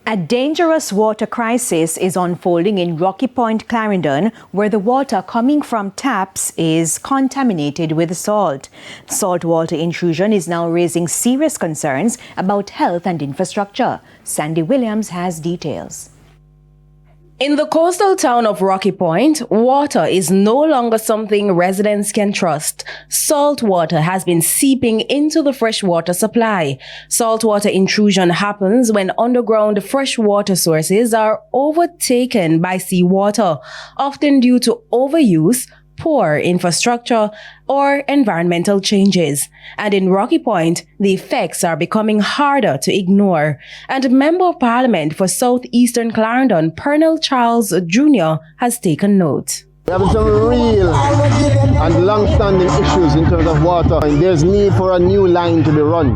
A dangerous water crisis is unfolding in Rocky Point, Clarendon, where the water coming from taps is contaminated with salt. Saltwater intrusion is now raising serious concerns about health and infrastructure. Sandy Williams has details. In the coastal town of Rocky Point, water is no longer something residents can trust. Salt water has been seeping into the freshwater supply. Saltwater intrusion happens when underground freshwater sources are overtaken by seawater, often due to overuse, poor infrastructure, or environmental changes. And in Rocky Point, the effects are becoming harder to ignore. And Member of Parliament for Southeastern Clarendon, Pernell Charles Jr. has taken note. We have some real and long-standing issues in terms of water, and there's need for a new line to be run.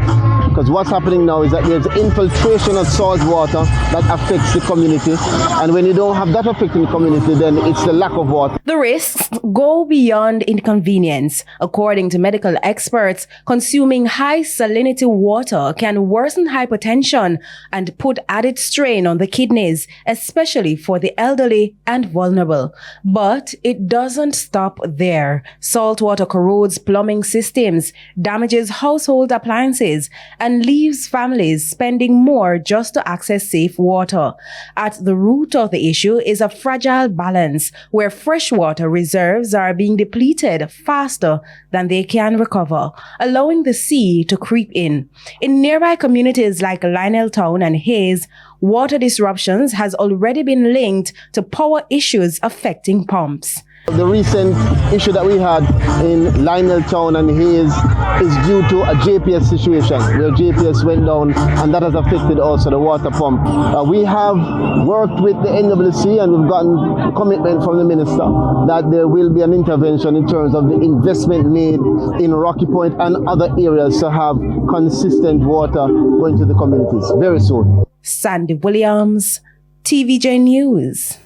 Because what's happening now is that there's infiltration of salt water that affects the community, and when you don't have that affecting the community, then it's the lack of water. The risks go beyond inconvenience. According to medical experts, consuming high salinity water can worsen hypertension and put added strain on the kidneys, especially for the elderly and vulnerable. But it doesn't stop there. Saltwater corrodes plumbing systems, damages household appliances, and leaves families spending more just to access safe water. At the root of the issue is a fragile balance where freshwater reserves are being depleted faster than they can recover, allowing the sea to creep in. In nearby communities like Lioneltown and Hayes, water disruptions has already been linked to power issues affecting pumps. The recent issue that we had in Lioneltown and Hayes is due to a JPS situation where JPS went down, and that has affected also the water pump. We have worked with the NWC and we've gotten a commitment from the minister that there will be an intervention in terms of the investment made in Rocky Point and other areas to have consistent water going to the communities very soon. Sandy Williams, TVJ News.